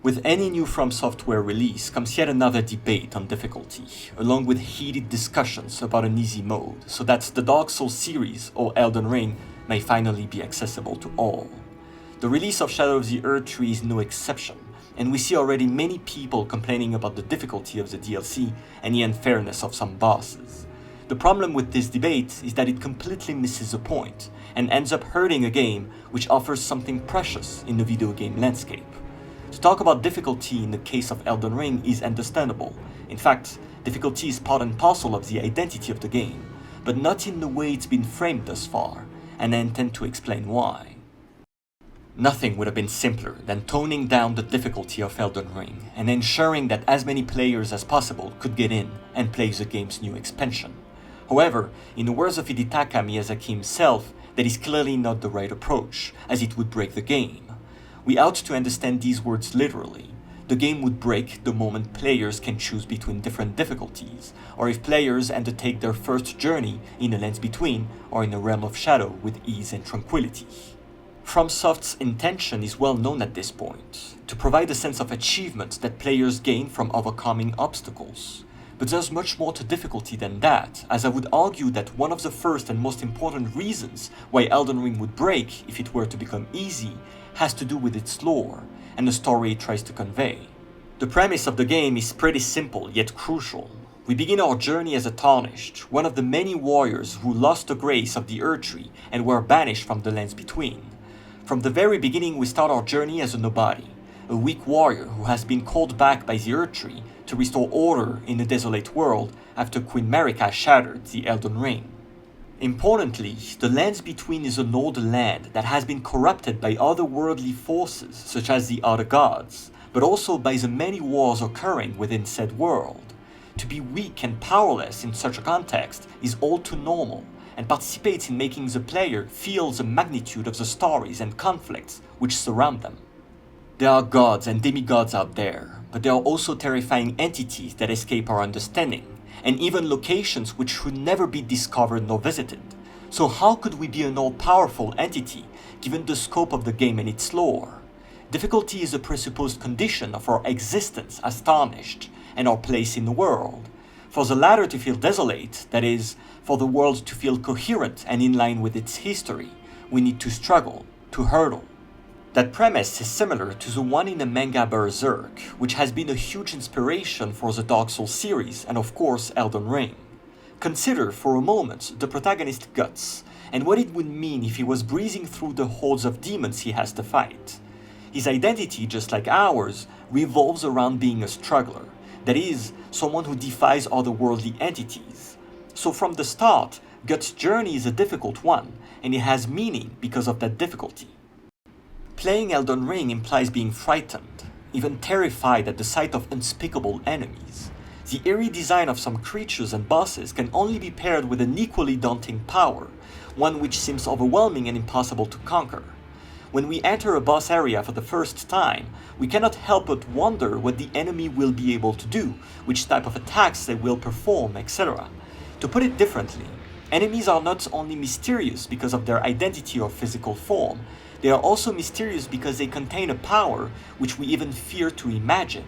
With any new From Software release comes yet another debate on difficulty, along with heated discussions about an easy mode, so that the Dark Souls series or Elden Ring may finally be accessible to all. The release of Shadow of the Erdtree is no exception, and we see already many people complaining about the difficulty of the DLC and the unfairness of some bosses. The problem with this debate is that it completely misses the point, and ends up hurting a game which offers something precious in the video game landscape. To talk about difficulty in the case of Elden Ring is understandable. In fact, difficulty is part and parcel of the identity of the game, but not in the way it's been framed thus far, and I intend to explain why. Nothing would have been simpler than toning down the difficulty of Elden Ring and ensuring that as many players as possible could get in and play the game's new expansion. However, in the words of Hidetaka Miyazaki himself, that is clearly not the right approach, as it would break the game. We ought to understand these words literally. The game would break the moment players can choose between different difficulties, or if players undertake their first journey in a Lands Between or in a Realm of Shadow with ease and tranquility. FromSoft's intention is well known at this point, to provide a sense of achievement that players gain from overcoming obstacles. But there's much more to difficulty than that, as I would argue that one of the first and most important reasons why Elden Ring would break if it were to become easy has to do with its lore, and the story it tries to convey. The premise of the game is pretty simple, yet crucial. We begin our journey as a Tarnished, one of the many warriors who lost the grace of the Erdtree and were banished from the Lands Between. From the very beginning we start our journey as a nobody, a weak warrior who has been called back by the Erdtree to restore order in a desolate world after Queen Marika shattered the Elden Ring. Importantly, the Lands Between is an old land that has been corrupted by otherworldly forces such as the other gods, but also by the many wars occurring within said world. To be weak and powerless in such a context is all too normal, and participates in making the player feel the magnitude of the stories and conflicts which surround them. There are gods and demigods out there, but there are also terrifying entities that escape our understanding, and even locations which should never be discovered nor visited. So how could we be an all-powerful entity, given the scope of the game and its lore? Difficulty is a presupposed condition of our existence as Tarnished, and our place in the world. For the latter to feel desolate, that is, for the world to feel coherent and in line with its history, we need to struggle, to hurdle. That premise is similar to the one in the manga Berserk, which has been a huge inspiration for the Dark Souls series and of course Elden Ring. Consider for a moment the protagonist Guts, and what it would mean if he was breezing through the hordes of demons he has to fight. His identity, just like ours, revolves around being a struggler, that is, someone who defies otherworldly entities. So from the start, Guts' journey is a difficult one, and it has meaning because of that difficulty. Playing Elden Ring implies being frightened, even terrified at the sight of unspeakable enemies. The eerie design of some creatures and bosses can only be paired with an equally daunting power, one which seems overwhelming and impossible to conquer. When we enter a boss area for the first time, we cannot help but wonder what the enemy will be able to do, which type of attacks they will perform, etc. To put it differently, enemies are not only mysterious because of their identity or physical form, they are also mysterious because they contain a power which we even fear to imagine.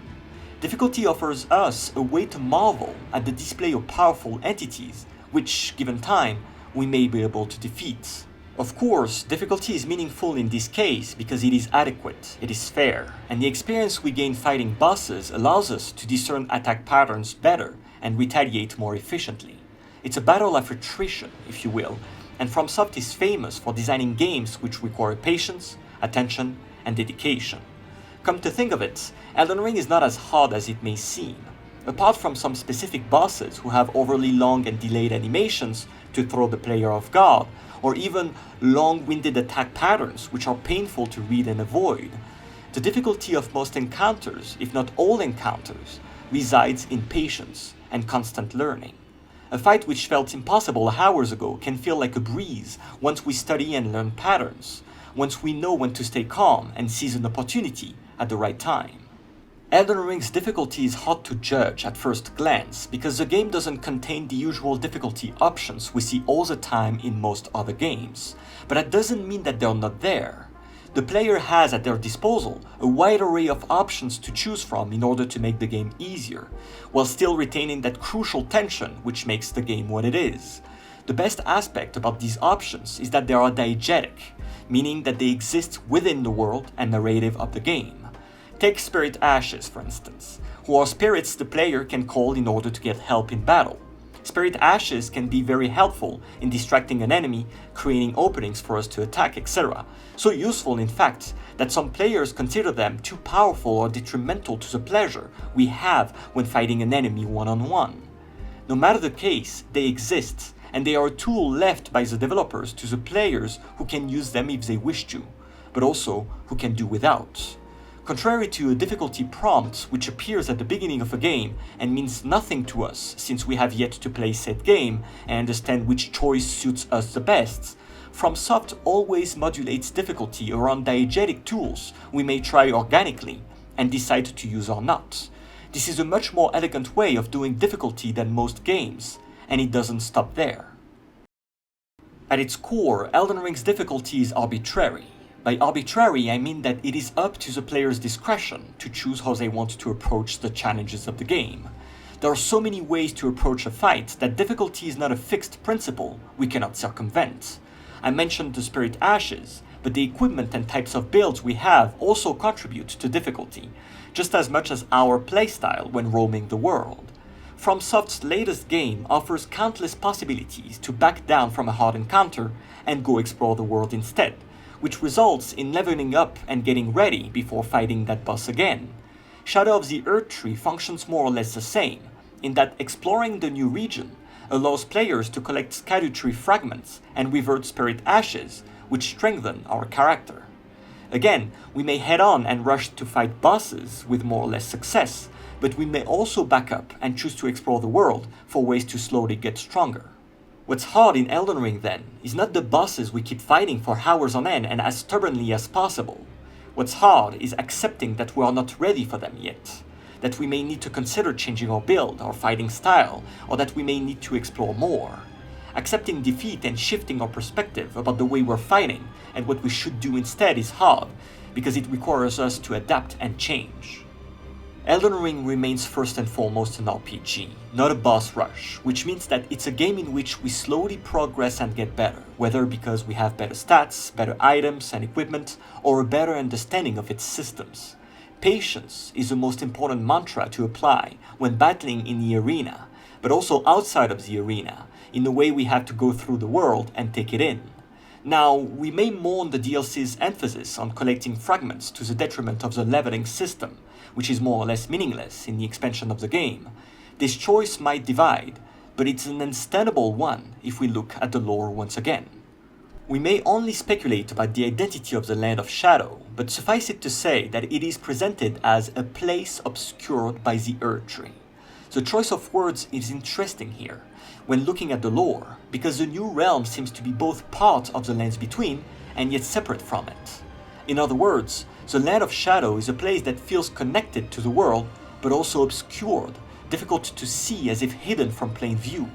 Difficulty offers us a way to marvel at the display of powerful entities, which, given time, we may be able to defeat. Of course, difficulty is meaningful in this case because it is adequate, it is fair, and the experience we gain fighting bosses allows us to discern attack patterns better and retaliate more efficiently. It's a battle of attrition, if you will, and FromSoft is famous for designing games which require patience, attention, and dedication. Come to think of it, Elden Ring is not as hard as it may seem. Apart from some specific bosses who have overly long and delayed animations to throw the player off guard, or even long-winded attack patterns which are painful to read and avoid, the difficulty of most encounters, if not all encounters, resides in patience and constant learning. A fight which felt impossible hours ago can feel like a breeze once we study and learn patterns, once we know when to stay calm and seize an opportunity at the right time. Elden Ring's difficulty is hard to judge at first glance because the game doesn't contain the usual difficulty options we see all the time in most other games, but that doesn't mean that they're not there. The player has at their disposal a wide array of options to choose from in order to make the game easier, while still retaining that crucial tension which makes the game what it is. The best aspect about these options is that they are diegetic, meaning that they exist within the world and narrative of the game. Take Spirit Ashes, for instance, who are spirits the player can call in order to get help in battle. Spirit Ashes can be very helpful in distracting an enemy, creating openings for us to attack, etc. So useful, in fact, that some players consider them too powerful or detrimental to the pleasure we have when fighting an enemy one-on-one. No matter the case, they exist, and they are a tool left by the developers to the players who can use them if they wish to, but also who can do without. Contrary to a difficulty prompt which appears at the beginning of a game and means nothing to us since we have yet to play said game and understand which choice suits us the best, FromSoft always modulates difficulty around diegetic tools we may try organically and decide to use or not. This is a much more elegant way of doing difficulty than most games, and it doesn't stop there. At its core, Elden Ring's difficulty is arbitrary. By arbitrary, I mean that it is up to the player's discretion to choose how they want to approach the challenges of the game. There are so many ways to approach a fight that difficulty is not a fixed principle we cannot circumvent. I mentioned the Spirit Ashes, but the equipment and types of builds we have also contribute to difficulty, just as much as our playstyle when roaming the world. FromSoft's latest game offers countless possibilities to back down from a hard encounter and go explore the world instead, which results in leveling up and getting ready before fighting that boss again. Shadow of the Erdtree functions more or less the same, in that exploring the new region allows players to collect Scadutree fragments and revert Spirit Ashes, which strengthen our character. Again, we may head on and rush to fight bosses with more or less success, but we may also back up and choose to explore the world for ways to slowly get stronger. What's hard in Elden Ring, then, is not the bosses we keep fighting for hours on end and as stubbornly as possible. What's hard is accepting that we are not ready for them yet, that we may need to consider changing our build, our fighting style, or that we may need to explore more. Accepting defeat and shifting our perspective about the way we're fighting and what we should do instead is hard, because it requires us to adapt and change. Elden Ring remains first and foremost an RPG, not a boss rush, which means that it's a game in which we slowly progress and get better, whether because we have better stats, better items and equipment, or a better understanding of its systems. Patience is the most important mantra to apply when battling in the arena, but also outside of the arena, in the way we have to go through the world and take it in. Now, we may mourn the DLC's emphasis on collecting fragments to the detriment of the leveling system, which is more or less meaningless in the expansion of the game. This choice might divide, but it's an understandable one if we look at the lore once again. We may only speculate about the identity of the Land of Shadow, but suffice it to say that it is presented as a place obscured by the Erdtree. The choice of words is interesting here, when looking at the lore, because the new realm seems to be both part of the Lands Between and yet separate from it. In other words, the Land of Shadow is a place that feels connected to the world, but also obscured, difficult to see as if hidden from plain view.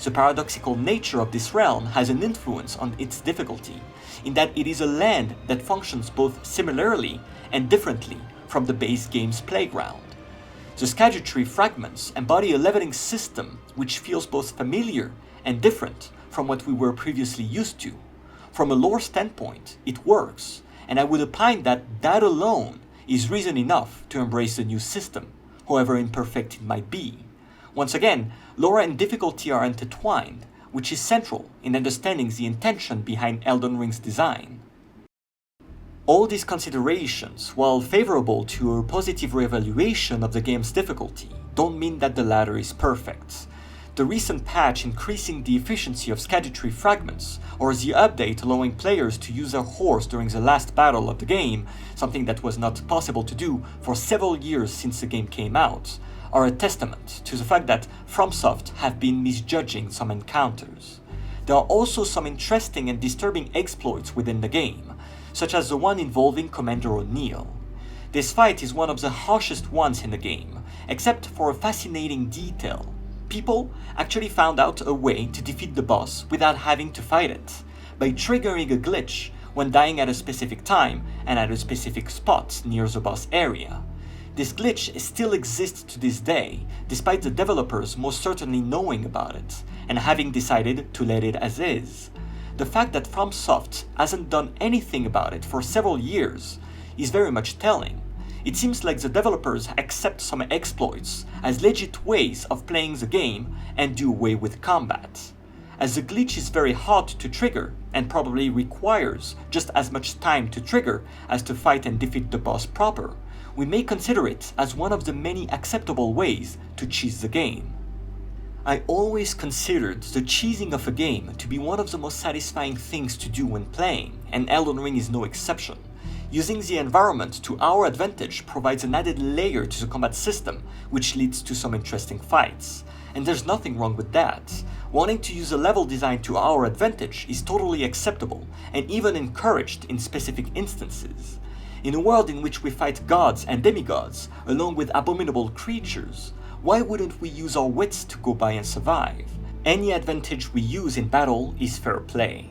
The paradoxical nature of this realm has an influence on its difficulty, in that it is a land that functions both similarly and differently from the base game's playground. The Scadutree fragments embody a leveling system which feels both familiar and different from what we were previously used to. From a lore standpoint, it works, and I would opine that that alone is reason enough to embrace the new system, however imperfect it might be. Once again, lore and difficulty are intertwined, which is central in understanding the intention behind Elden Ring's design. All these considerations, while favorable to a positive reevaluation of the game's difficulty, don't mean that the latter is perfect. The recent patch increasing the efficiency of Scadutree fragments, or the update allowing players to use their horse during the last battle of the game, something that was not possible to do for several years since the game came out, are a testament to the fact that FromSoft have been misjudging some encounters. There are also some interesting and disturbing exploits within the game, such as the one involving Commander O'Neill. This fight is one of the harshest ones in the game, except for a fascinating detail. People actually found out a way to defeat the boss without having to fight it, by triggering a glitch when dying at a specific time and at a specific spot near the boss area. This glitch still exists to this day, despite the developers most certainly knowing about it, and having decided to let it as is. The fact that FromSoft hasn't done anything about it for several years is very much telling. It seems like the developers accept some exploits as legit ways of playing the game and do away with combat. As the glitch is very hard to trigger and probably requires just as much time to trigger as to fight and defeat the boss proper, we may consider it as one of the many acceptable ways to cheese the game. I always considered the cheesing of a game to be one of the most satisfying things to do when playing, and Elden Ring is no exception. Using the environment to our advantage provides an added layer to the combat system, which leads to some interesting fights. And there's nothing wrong with that. Wanting to use a level design to our advantage is totally acceptable, and even encouraged in specific instances. In a world in which we fight gods and demigods, along with abominable creatures, why wouldn't we use our wits to go by and survive? Any advantage we use in battle is fair play.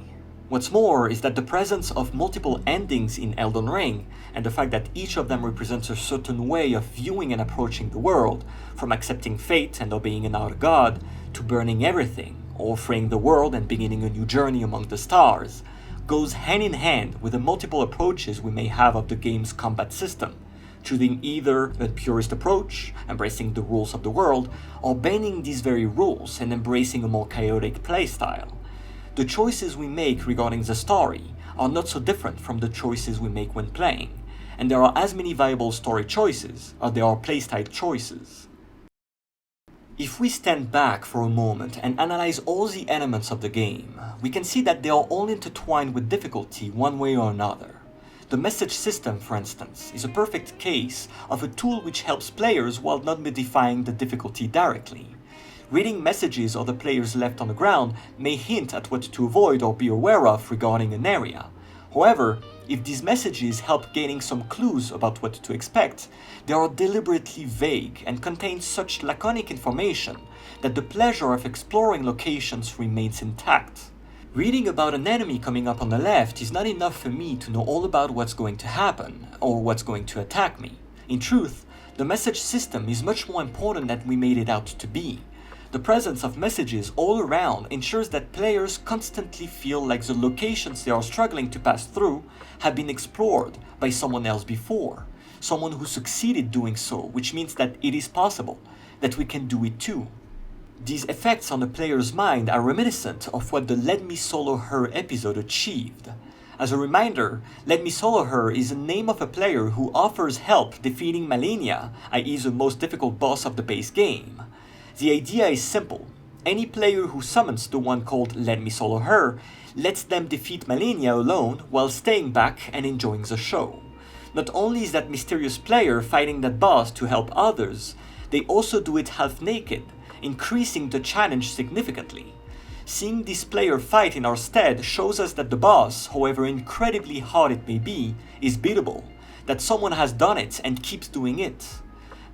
What's more is that the presence of multiple endings in Elden Ring, and the fact that each of them represents a certain way of viewing and approaching the world, from accepting fate and obeying another god, to burning everything, or freeing the world and beginning a new journey among the stars, goes hand in hand with the multiple approaches we may have of the game's combat system, choosing either a purist approach, embracing the rules of the world, or bending these very rules and embracing a more chaotic playstyle. The choices we make regarding the story are not so different from the choices we make when playing, and there are as many viable story choices as there are playstyle choices. If we stand back for a moment and analyze all the elements of the game, we can see that they are all intertwined with difficulty one way or another. The message system, for instance, is a perfect case of a tool which helps players while not modifying the difficulty directly. Reading messages other players left on the ground may hint at what to avoid or be aware of regarding an area. However, if these messages help gaining some clues about what to expect, they are deliberately vague and contain such laconic information that the pleasure of exploring locations remains intact. Reading about an enemy coming up on the left is not enough for me to know all about what's going to happen or what's going to attack me. In truth, the message system is much more important than we made it out to be. The presence of messages all around ensures that players constantly feel like the locations they are struggling to pass through have been explored by someone else before, someone who succeeded doing so, which means that it is possible, that we can do it too. These effects on the player's mind are reminiscent of what the Let Me Solo Her episode achieved. As a reminder, Let Me Solo Her is the name of a player who offers help defeating Malenia, i.e. the most difficult boss of the base game. The idea is simple. Any player who summons the one called Let Me Solo Her lets them defeat Malenia alone while staying back and enjoying the show. Not only is that mysterious player fighting that boss to help others, they also do it half naked, increasing the challenge significantly. Seeing this player fight in our stead shows us that the boss, however incredibly hard it may be, is beatable, that someone has done it and keeps doing it.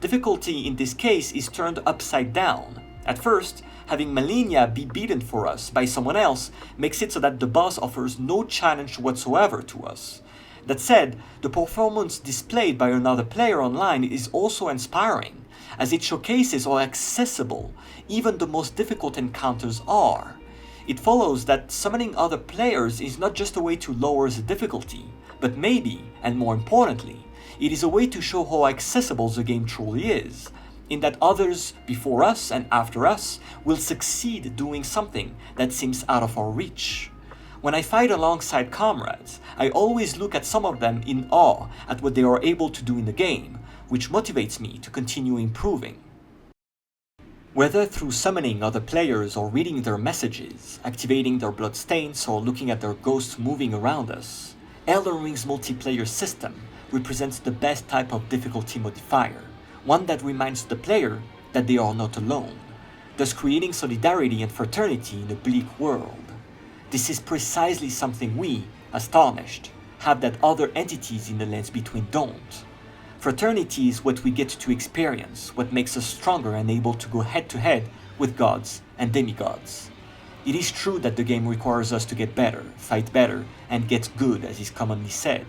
Difficulty in this case is turned upside down. At first, having Malenia be beaten for us by someone else makes it so that the boss offers no challenge whatsoever to us. That said, the performance displayed by another player online is also inspiring, as it showcases how accessible even the most difficult encounters are. It follows that summoning other players is not just a way to lower the difficulty, but maybe, and more importantly, it is a way to show how accessible the game truly is, in that others before us and after us will succeed doing something that seems out of our reach. When I fight alongside comrades, I always look at some of them in awe at what they are able to do in the game, which motivates me to continue improving. Whether through summoning other players or reading their messages, activating their bloodstains or looking at their ghosts moving around us, Elden Ring's multiplayer system represents the best type of difficulty modifier, one that reminds the player that they are not alone, thus creating solidarity and fraternity in a bleak world. This is precisely something we, as Tarnished, have that other entities in the Lands Between don't. Fraternity is what we get to experience, what makes us stronger and able to go head to head with gods and demigods. It is true that the game requires us to get better, fight better, and get good, as is commonly said.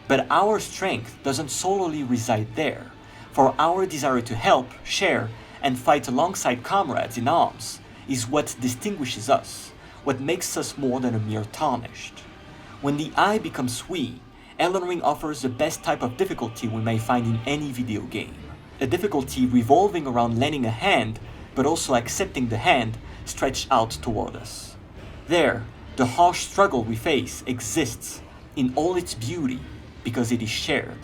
But our strength doesn't solely reside there, for our desire to help, share, and fight alongside comrades in arms is what distinguishes us, what makes us more than a mere tarnished. When the I becomes we, Elden Ring offers the best type of difficulty we may find in any video game. A difficulty revolving around lending a hand, but also accepting the hand stretched out toward us. There, the harsh struggle we face exists in all its beauty because it is shared.